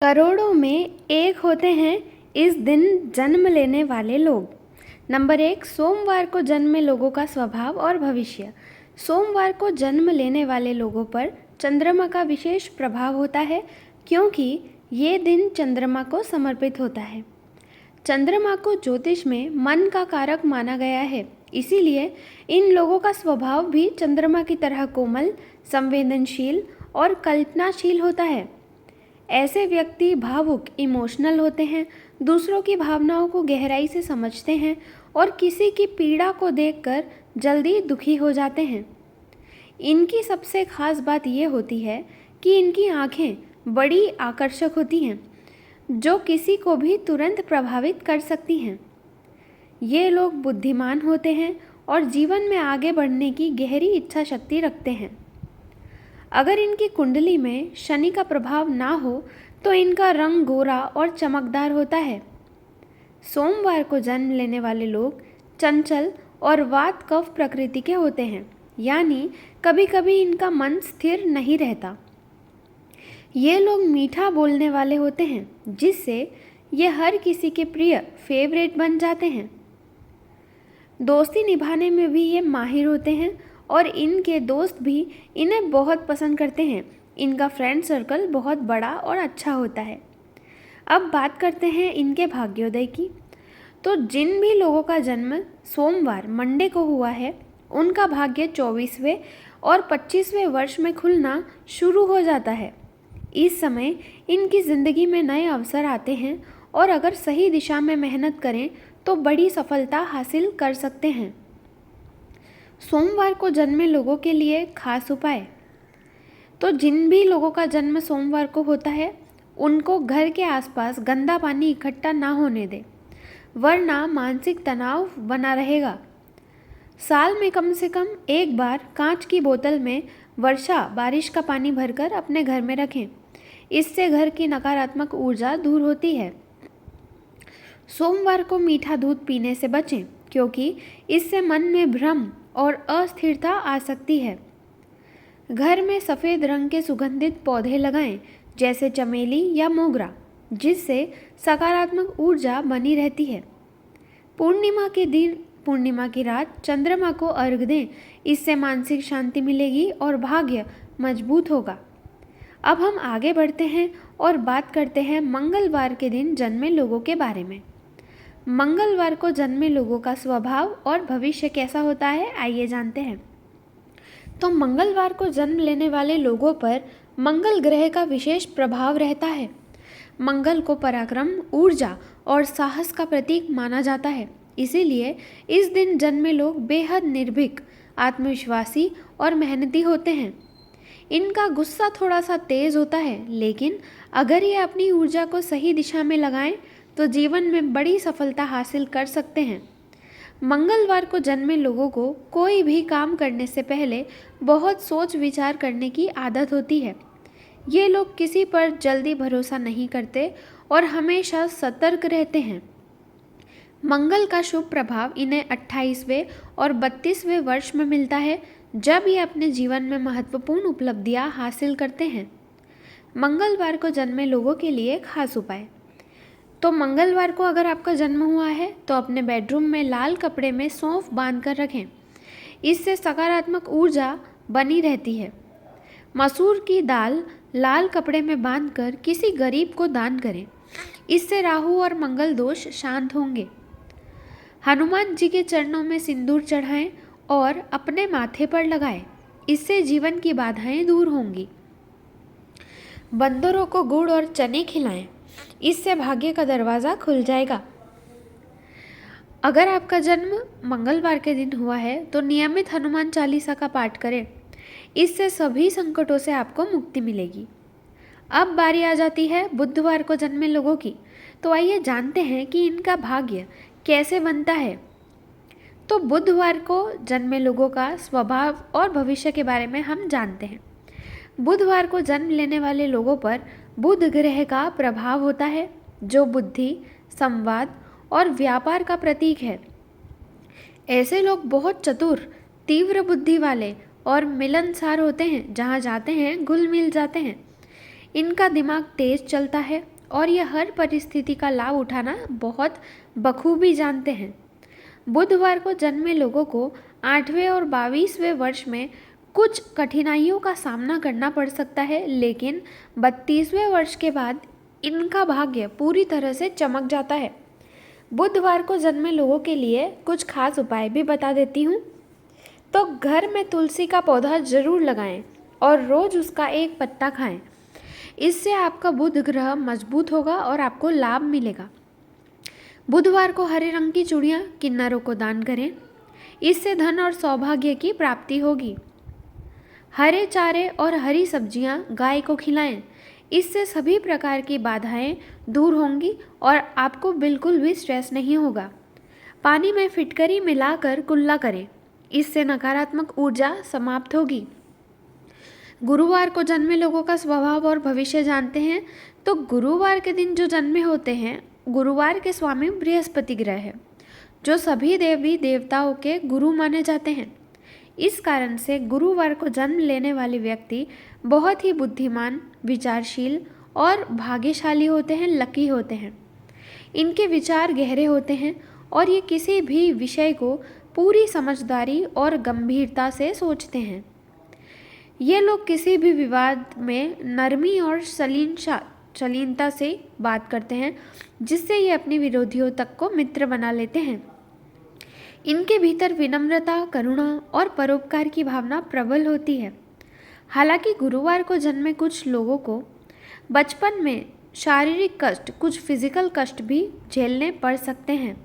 करोड़ों में एक होते हैं इस दिन जन्म लेने वाले लोग। नंबर 1, सोमवार को जन्मे लोगों का स्वभाव और भविष्य। सोमवार को जन्म लेने वाले लोगों पर चंद्रमा का विशेष प्रभाव होता है, क्योंकि ये दिन चंद्रमा को समर्पित होता है। चंद्रमा को ज्योतिष में मन का कारक माना गया है, इसीलिए इन लोगों का स्वभाव भी चंद्रमा की तरह कोमल, संवेदनशील और कल्पनाशील होता है। ऐसे व्यक्ति भावुक, इमोशनल होते हैं, दूसरों की भावनाओं को गहराई से समझते हैं और किसी की पीड़ा को देखकर जल्दी दुखी हो जाते हैं। इनकी सबसे खास बात यह होती है कि इनकी आंखें बड़ी आकर्षक होती हैं, जो किसी को भी तुरंत प्रभावित कर सकती हैं। ये लोग बुद्धिमान होते हैं और जीवन में आगे बढ़ने की गहरी इच्छा शक्ति रखते हैं। अगर इनकी कुंडली में शनि का प्रभाव ना हो तो इनका रंग गोरा और चमकदार होता है। सोमवार को जन्म लेने वाले लोग चंचल और वात कफ प्रकृति के होते हैं, यानी कभी कभी इनका मन स्थिर नहीं रहता। ये लोग मीठा बोलने वाले होते हैं, जिससे ये हर किसी के प्रिय फेवरेट बन जाते हैं। दोस्ती निभाने में भी ये माहिर होते हैं और इनके दोस्त भी इन्हें बहुत पसंद करते हैं। इनका फ्रेंड सर्कल बहुत बड़ा और अच्छा होता है। अब बात करते हैं इनके भाग्योदय की। तो जिन भी लोगों का जन्म सोमवार मंडे को हुआ है, उनका भाग्य 24वें और 25वें वर्ष में खुलना शुरू हो जाता है। इस समय इनकी ज़िंदगी में नए अवसर आते हैं और अगर सही दिशा में मेहनत करें तो बड़ी सफलता हासिल कर सकते हैं। सोमवार को जन्मे लोगों के लिए खास उपाय। तो जिन भी लोगों का जन्म सोमवार को होता है, उनको घर के आसपास गंदा पानी इकट्ठा ना होने दें, वरना मानसिक तनाव बना रहेगा। साल में कम से कम एक बार कांच की बोतल में बारिश का पानी भरकर अपने घर में रखें। इससे घर की नकारात्मक ऊर्जा दूर होती है। सोमवार को मीठा दूध पीने से बचें, क्योंकि इससे मन में भ्रम और अस्थिरता आ सकती है। घर में सफ़ेद रंग के सुगंधित पौधे लगाएं, जैसे चमेली या मोगरा, जिससे सकारात्मक ऊर्जा बनी रहती है। पूर्णिमा की रात चंद्रमा को अर्घ दें, इससे मानसिक शांति मिलेगी और भाग्य मजबूत होगा। अब हम आगे बढ़ते हैं और बात करते हैं मंगलवार के दिन जन्मे लोगों के बारे में। मंगलवार को जन्मे लोगों का स्वभाव और भविष्य कैसा होता है, आइए जानते हैं। तो मंगलवार को जन्म लेने वाले लोगों पर मंगल ग्रह का विशेष प्रभाव रहता है। मंगल को पराक्रम, ऊर्जा और साहस का प्रतीक माना जाता है, इसीलिए इस दिन जन्मे लोग बेहद निर्भीक, आत्मविश्वासी और मेहनती होते हैं। इनका गुस्सा थोड़ा सा तेज होता है, लेकिन अगर ये अपनी ऊर्जा को सही दिशा में लगाएं तो जीवन में बड़ी सफलता हासिल कर सकते हैं। मंगलवार को जन्मे लोगों को कोई भी काम करने से पहले बहुत सोच विचार करने की आदत होती है। ये लोग किसी पर जल्दी भरोसा नहीं करते और हमेशा सतर्क रहते हैं। मंगल का शुभ प्रभाव इन्हें 28वें और 32वें वर्ष में मिलता है, जब ये अपने जीवन में महत्वपूर्ण उपलब्धियां हासिल करते हैं। मंगलवार को जन्मे लोगों के लिए खास उपाय। तो मंगलवार को अगर आपका जन्म हुआ है तो अपने बेडरूम में लाल कपड़े में सौंफ बांध कर रखें, इससे सकारात्मक ऊर्जा बनी रहती है। मसूर की दाल लाल कपड़े में बांधकर किसी गरीब को दान करें, इससे राहु और मंगल दोष शांत होंगे। हनुमान जी के चरणों में सिंदूर चढ़ाएं और अपने माथे पर लगाएं, इससे जीवन की बाधाएं दूर होंगी। बंदरों को गुड़ और चने खिलाएं, इससे भाग्य का दरवाज़ा खुल जाएगा। अगर आपका जन्म मंगलवार के दिन हुआ है तो नियमित हनुमान चालीसा का पाठ करें, इससे सभी संकटों से आपको मुक्ति मिलेगी। अब बारी आ जाती है बुधवार को जन्मे लोगों की। तो आइए जानते हैं कि इनका भाग्य कैसे बनता है। तो बुधवार को जन्मे लोगों का स्वभाव और भविष्य के बारे में हम जानते हैं। बुधवार को जन्म लेने वाले लोगों पर बुध ग्रह का प्रभाव होता है, जो बुद्धि, संवाद और व्यापार का प्रतीक है। ऐसे लोग बहुत चतुर, तीव्र बुद्धि वाले और मिलनसार होते हैं। जहाँ जाते हैं घुल मिल जाते हैं। इनका दिमाग तेज चलता है और यह हर परिस्थिति का लाभ उठाना बहुत बखूबी जानते हैं। बुधवार को जन्मे लोगों को 8वें और 22वें वर्ष में कुछ कठिनाइयों का सामना करना पड़ सकता है, लेकिन 32वें वर्ष के बाद इनका भाग्य पूरी तरह से चमक जाता है। बुधवार को जन्मे लोगों के लिए कुछ खास उपाय भी बता देती हूँ। तो घर में तुलसी का पौधा जरूर लगाएं और रोज उसका एक पत्ता खाएं। इससे आपका बुध ग्रह मजबूत होगा और आपको लाभ मिलेगा। बुधवार को हरे रंग की चूड़ियाँ किन्नरों को दान करें, इससे धन और सौभाग्य की प्राप्ति होगी। हरे चारे और हरी सब्जियां गाय को खिलाएं, इससे सभी प्रकार की बाधाएं दूर होंगी और आपको बिल्कुल भी स्ट्रेस नहीं होगा। पानी में फिटकरी मिलाकर कुल्ला करें, इससे नकारात्मक ऊर्जा समाप्त होगी। गुरुवार को जन्मे लोगों का स्वभाव और भविष्य जानते हैं। तो गुरुवार के दिन जो जन्मे होते हैं, गुरुवार के स्वामी बृहस्पति ग्रह है, जो सभी देवी देवताओं के गुरु माने जाते हैं। इस कारण से गुरुवार को जन्म लेने वाले व्यक्ति बहुत ही बुद्धिमान, विचारशील और भाग्यशाली होते हैं, लकी होते हैं। इनके विचार गहरे होते हैं और ये किसी भी विषय को पूरी समझदारी और गंभीरता से सोचते हैं। ये लोग किसी भी विवाद में नरमी और शालीनता से बात करते हैं, जिससे ये अपने विरोधियों तक को मित्र बना लेते हैं। इनके भीतर विनम्रता, करुणा और परोपकार की भावना प्रबल होती है। हालांकि गुरुवार को जन्मे कुछ लोगों को बचपन में शारीरिक कष्ट, कुछ फिजिकल कष्ट भी झेलने पड़ सकते हैं।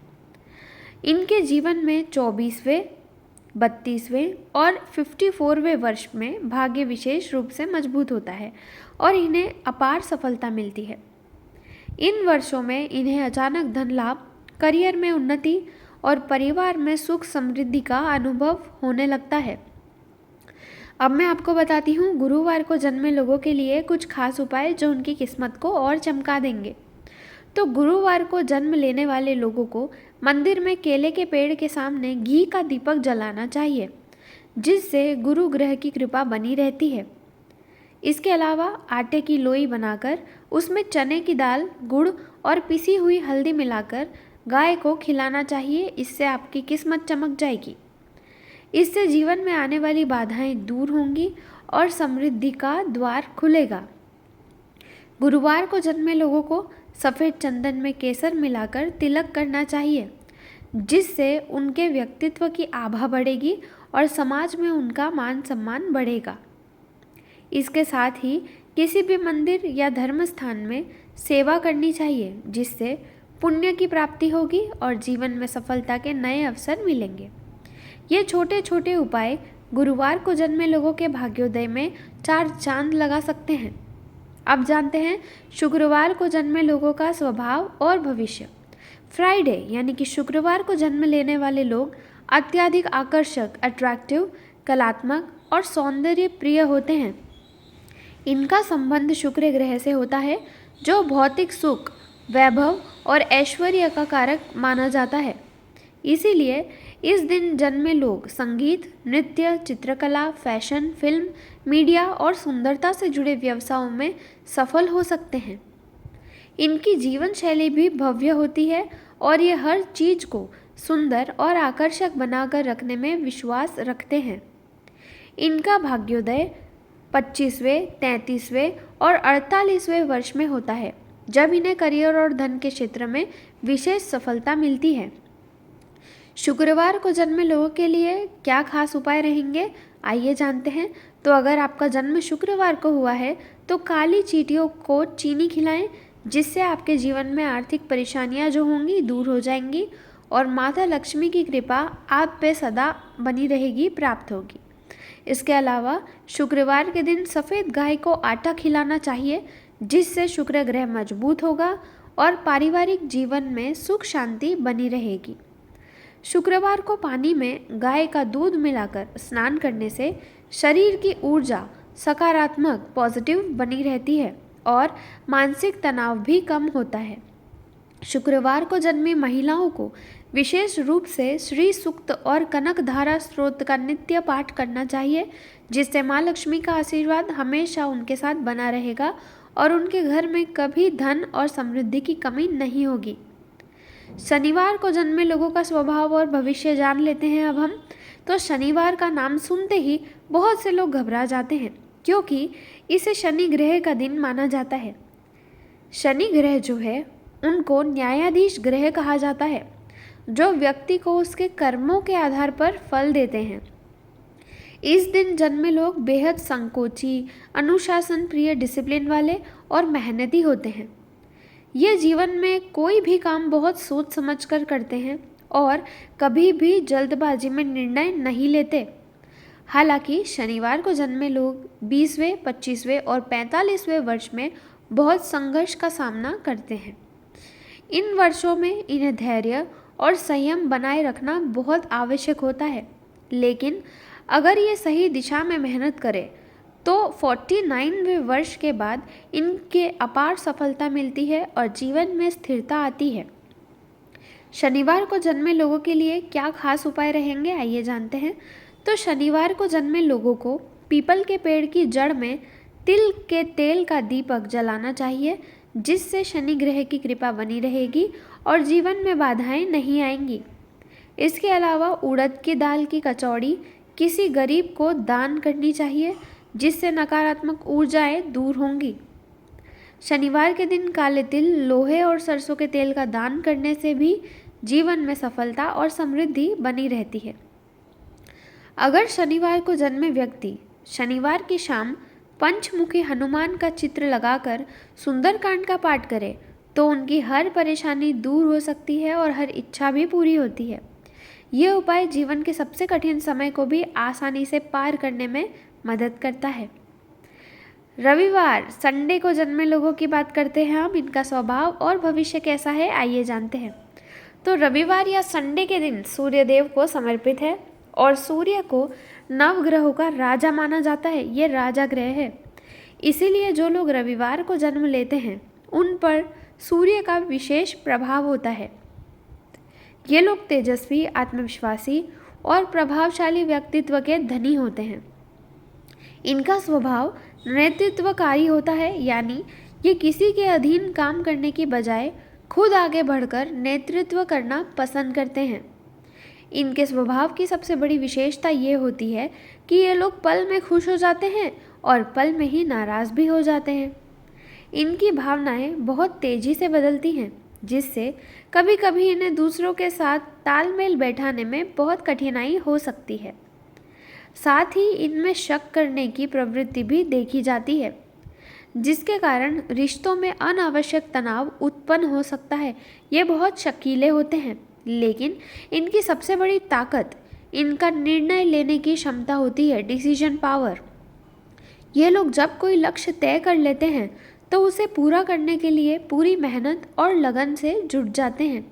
इनके जीवन में 24वें, 32वें और 54वें वर्ष में भाग्य विशेष रूप से मजबूत होता है और इन्हें अपार सफलता मिलती है। इन वर्षों में इन्हें अचानक धन लाभ, करियर में उन्नति और परिवार में सुख समृद्धि का अनुभव होने लगता है। अब मैं आपको बताती हूँ गुरुवार को जन्मे लोगों के लिए कुछ खास उपाय जो उनकी किस्मत को और चमका देंगे। तो गुरुवार को जन्म लेने वाले लोगों को मंदिर में केले के पेड़ के सामने घी का दीपक जलाना चाहिए, जिससे गुरु ग्रह की कृपा बनी रहती है। इसके अलावा आटे की लोई बनाकर उसमें चने की दाल, गुड़ और पिसी हुई हल्दी मिलाकर गाय को खिलाना चाहिए। इससे आपकी किस्मत चमक जाएगी। इससे जीवन में आने वाली बाधाएं दूर होंगी और समृद्धि का द्वार खुलेगा। गुरुवार को जन्मे लोगों को सफ़ेद चंदन में केसर मिलाकर तिलक करना चाहिए, जिससे उनके व्यक्तित्व की आभा बढ़ेगी और समाज में उनका मान सम्मान बढ़ेगा। इसके साथ ही किसी भी मंदिर या धर्म स्थान में सेवा करनी चाहिए, जिससे पुण्य की प्राप्ति होगी और जीवन में सफलता के नए अवसर मिलेंगे। ये छोटे छोटे उपाय गुरुवार को जन्मे लोगों के भाग्योदय में 4 चांद लगा सकते हैं। अब जानते हैं शुक्रवार को जन्मे लोगों का स्वभाव और भविष्य। फ्राइडे यानी कि शुक्रवार को जन्म लेने वाले लोग अत्यधिक आकर्षक, अट्रैक्टिव, कलात्मक और सौंदर्य प्रिय होते हैं। इनका संबंध शुक्र ग्रह से होता है, जो भौतिक सुख, वैभव और ऐश्वर्य का कारक माना जाता है। इसीलिए इस दिन जन्मे लोग संगीत, नृत्य, चित्रकला, फैशन, फिल्म, मीडिया और सुंदरता से जुड़े व्यवसायों में सफल हो सकते हैं। इनकी जीवन शैली भी भव्य होती है और ये हर चीज़ को सुंदर और आकर्षक बनाकर रखने में विश्वास रखते हैं। इनका भाग्योदय 25वें, 33वें और 48वें वर्ष में होता है, जब इन्हें करियर और धन के क्षेत्र में विशेष सफलता मिलती है। शुक्रवार को जन्मे लोगों के लिए क्या खास उपाय रहेंगे, आइए जानते हैं। तो अगर आपका जन्म शुक्रवार को हुआ है तो काली चींटियों को चीनी खिलाएं, जिससे आपके जीवन में आर्थिक परेशानियां जो होंगी दूर हो जाएंगी और माता लक्ष्मी की कृपा आप पे सदा बनी रहेगी, प्राप्त होगी। इसके अलावा शुक्रवार के दिन सफ़ेद गाय को आटा खिलाना चाहिए, जिससे शुक्र ग्रह मजबूत होगा और पारिवारिक जीवन में सुख शांति बनी रहेगी। शुक्रवार को पानी में गाय का दूध मिलाकर स्नान करने से शरीर की ऊर्जा सकारात्मक, पॉजिटिव बनी रहती है और मानसिक तनाव भी कम होता है। शुक्रवार को जन्मी महिलाओं को विशेष रूप से श्री सूक्त और कनक धारा स्त्रोत का नित्य पाठ करना चाहिए, जिससे माँ लक्ष्मी का आशीर्वाद हमेशा उनके साथ बना रहेगा और उनके घर में कभी धन और समृद्धि की कमी नहीं होगी। शनिवार को जन्मे लोगों का स्वभाव और भविष्य जान लेते हैं अब हम। तो शनिवार का नाम सुनते ही बहुत से लोग घबरा जाते हैं, क्योंकि इसे शनि ग्रह का दिन माना जाता है। शनि ग्रह जो है उनको न्यायाधीश ग्रह कहा जाता है, जो व्यक्ति को उसके कर्मों के आधार पर फल देते हैं। इस दिन जन्मे लोग बेहद संकोची, अनुशासन प्रिय, डिसिप्लिन वाले और मेहनती होते हैं। ये जीवन में कोई भी काम बहुत सोच समझ कर करते हैं और कभी भी जल्दबाजी में निर्णय नहीं लेते। हालांकि शनिवार को जन्मे लोग 20वें, 25वें और 45वें वर्ष में बहुत संघर्ष का सामना करते हैं। इन वर्षों में इन्हें धैर्य और संयम बनाए रखना बहुत आवश्यक होता है, लेकिन अगर ये सही दिशा में मेहनत करें तो 49वें वर्ष के बाद इनके अपार सफलता मिलती है और जीवन में स्थिरता आती है। शनिवार को जन्मे लोगों के लिए क्या खास उपाय रहेंगे, आइए जानते हैं। तो शनिवार को जन्मे लोगों को पीपल के पेड़ की जड़ में तिल के तेल का दीपक जलाना चाहिए, जिससे शनि ग्रह की कृपा बनी रहेगी और जीवन में बाधाएं नहीं आएंगी। इसके अलावा उड़द की दाल की कचौड़ी किसी गरीब को दान करनी चाहिए, जिससे नकारात्मक ऊर्जाएं दूर होंगी। शनिवार के दिन काले तिल, लोहे और सरसों के तेल का दान करने से भी जीवन में सफलता और समृद्धि बनी रहती है। अगर शनिवार को जन्मे व्यक्ति शनिवार की शाम पंचमुखी हनुमान का चित्र लगाकर सुंदरकांड का पाठ करे तो उनकी हर परेशानी दूर हो सकती है और हर इच्छा भी पूरी होती है। ये उपाय जीवन के सबसे कठिन समय को भी आसानी से पार करने में मदद करता है। रविवार, संडे को जन्मे लोगों की बात करते हैं हम। इनका स्वभाव और भविष्य कैसा है, आइए जानते हैं। तो रविवार या संडे के दिन सूर्य देव को समर्पित है और सूर्य को नवग्रहों का राजा माना जाता है। ये राजा ग्रह है, इसीलिए जो लोग रविवार को जन्म लेते हैं उन पर सूर्य का विशेष प्रभाव होता है। ये लोग तेजस्वी, आत्मविश्वासी और प्रभावशाली व्यक्तित्व के धनी होते हैं। इनका स्वभाव नेतृत्वकारी होता है, यानी ये किसी के अधीन काम करने की बजाय खुद आगे बढ़कर नेतृत्व करना पसंद करते हैं। इनके स्वभाव की सबसे बड़ी विशेषता ये होती है कि ये लोग पल में खुश हो जाते हैं और पल में ही नाराज़ भी हो जाते हैं। इनकी भावनाएं बहुत तेज़ी से बदलती हैं, जिससे कभी कभी इन्हें दूसरों के साथ तालमेल बैठाने में बहुत कठिनाई हो सकती है। साथ ही इनमें शक करने की प्रवृत्ति भी देखी जाती है, जिसके कारण रिश्तों में अनावश्यक तनाव उत्पन्न हो सकता है। ये बहुत शकीले होते हैं, लेकिन इनकी सबसे बड़ी ताकत इनका निर्णय लेने की क्षमता होती है, डिसीजन पावर। ये लोग जब कोई लक्ष्य तय कर लेते हैं तो उसे पूरा करने के लिए पूरी मेहनत और लगन से जुट जाते हैं।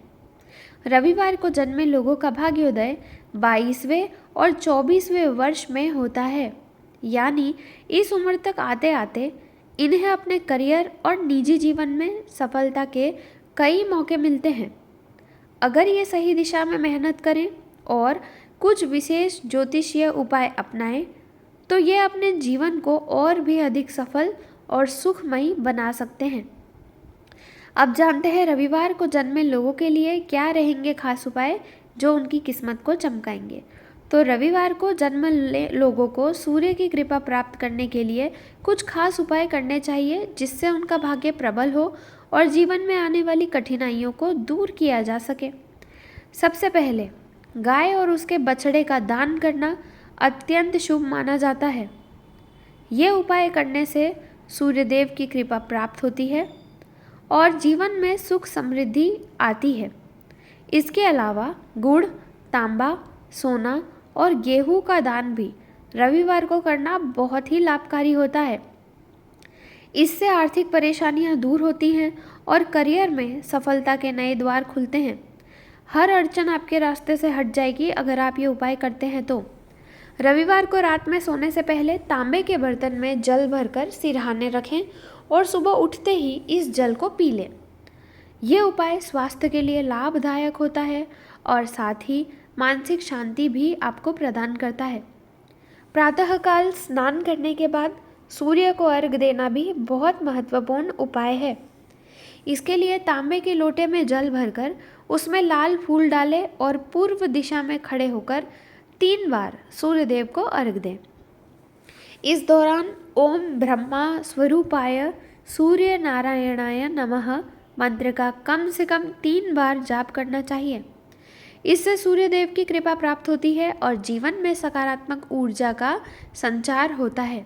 रविवार को जन्मे लोगों का भाग्योदय 22वें और 24वें वर्ष में होता है, यानी इस उम्र तक आते आते इन्हें अपने करियर और निजी जीवन में सफलता के कई मौके मिलते हैं। अगर ये सही दिशा में मेहनत करें और कुछ विशेष ज्योतिषीय उपाय अपनाएं तो ये अपने जीवन को और भी अधिक सफल और सुखमयी बना सकते हैं। अब जानते हैं रविवार को जन्मे लोगों के लिए क्या रहेंगे खास उपाय जो उनकी किस्मत को चमकाएंगे। तो रविवार को जन्म लोगों को सूर्य की कृपा प्राप्त करने के लिए कुछ खास उपाय करने चाहिए, जिससे उनका भाग्य प्रबल हो और जीवन में आने वाली कठिनाइयों को दूर किया जा सके। सबसे पहले गाय और उसके बछड़े का दान करना अत्यंत शुभ माना जाता है। ये उपाय करने से सूर्यदेव की कृपा प्राप्त होती है और जीवन में सुख समृद्धि आती है। इसके अलावा गुड़, तांबा, सोना और गेहूं का दान भी रविवार को करना बहुत ही लाभकारी होता है। इससे आर्थिक परेशानियां दूर होती हैं और करियर में सफलता के नए द्वार खुलते हैं। हर अड़चन आपके रास्ते से हट जाएगी अगर आप ये उपाय करते हैं तो। रविवार को रात में सोने से पहले तांबे के बर्तन में जल भरकर सिरहाने रखें और सुबह उठते ही इस जल को पी लें। ये उपाय स्वास्थ्य के लिए लाभदायक होता है और साथ ही मानसिक शांति भी आपको प्रदान करता है। प्रातःकाल स्नान करने के बाद सूर्य को अर्घ देना भी बहुत महत्वपूर्ण उपाय है। इसके लिए तांबे के लोटे में जल भरकर उसमें लाल फूल डालें और पूर्व दिशा में खड़े होकर 3 बार सूर्यदेव को अर्घ दें। इस दौरान ओम ब्रह्मा स्वरूपाय सूर्य नारायणाय नमः मंत्र का कम से कम 3 बार जाप करना चाहिए। इससे सूर्यदेव की कृपा प्राप्त होती है और जीवन में सकारात्मक ऊर्जा का संचार होता है।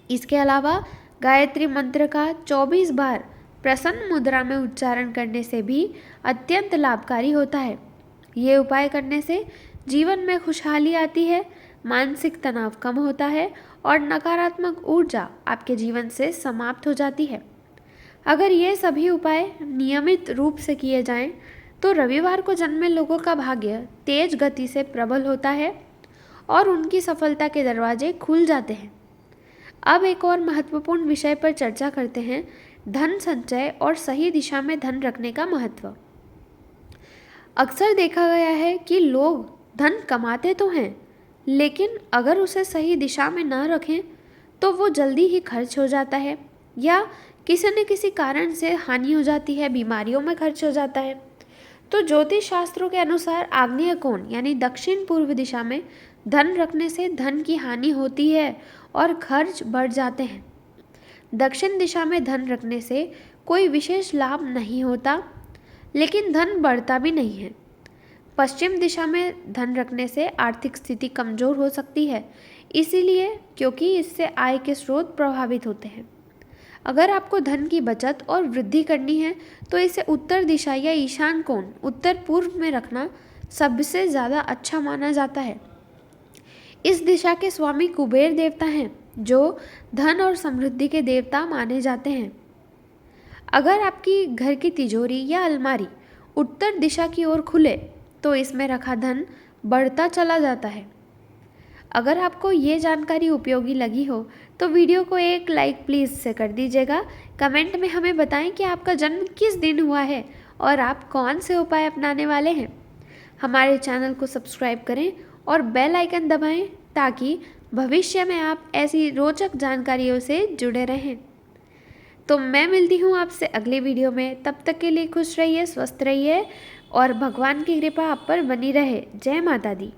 इसके अलावा गायत्री मंत्र का 24 बार प्रसन्न मुद्रा में उच्चारण करने से भी अत्यंत लाभकारी होता है। ये उपाय करने से जीवन में खुशहाली आती है, मानसिक तनाव कम होता है और नकारात्मक ऊर्जा आपके जीवन से समाप्त हो जाती है। अगर ये सभी उपाय नियमित रूप से किए जाएं, तो रविवार को जन्मे लोगों का भाग्य तेज गति से प्रबल होता है और उनकी सफलता के दरवाजे खुल जाते हैं। अब एक और महत्वपूर्ण विषय पर चर्चा करते हैं, धन संचय और सही दिशा में धन रखने का महत्व। अक्सर देखा गया है कि लोग धन कमाते तो हैं, लेकिन अगर उसे सही दिशा में न रखें तो वो जल्दी ही खर्च हो जाता है या किसी न किसी कारण से हानि हो जाती है, बीमारियों में खर्च हो जाता है। तो ज्योतिष शास्त्रों के अनुसार आग्नेय कोण यानी दक्षिण पूर्व दिशा में धन रखने से धन की हानि होती है और खर्च बढ़ जाते हैं। दक्षिण दिशा में धन रखने से कोई विशेष लाभ नहीं होता, लेकिन धन बढ़ता भी नहीं है। पश्चिम दिशा में धन रखने से आर्थिक स्थिति कमजोर हो सकती है, इसीलिए क्योंकि इससे आय के स्रोत प्रभावित होते हैं। अगर आपको धन की बचत और वृद्धि करनी है तो इसे उत्तर दिशा या ईशान कोण उत्तर पूर्व में रखना सबसे ज़्यादा अच्छा माना जाता है। इस दिशा के स्वामी कुबेर देवता हैं, जो धन और समृद्धि के देवता माने जाते हैं। अगर आपकी घर की तिजोरी या अलमारी उत्तर दिशा की ओर खुले तो इसमें रखा धन बढ़ता चला जाता है। अगर आपको ये जानकारी उपयोगी लगी हो तो वीडियो को एक लाइक प्लीज़ से कर दीजिएगा। कमेंट में हमें बताएं कि आपका जन्म किस दिन हुआ है और आप कौन से उपाय अपनाने वाले हैं। हमारे चैनल को सब्सक्राइब करें और बेल आइकन दबाएं ताकि भविष्य में आप ऐसी रोचक जानकारियों से जुड़े रहें। तो मैं मिलती हूँ आपसे अगली वीडियो में। तब तक के लिए खुश रहिए, स्वस्थ रहिए और भगवान की कृपा आप पर बनी रहे। जय माता दी।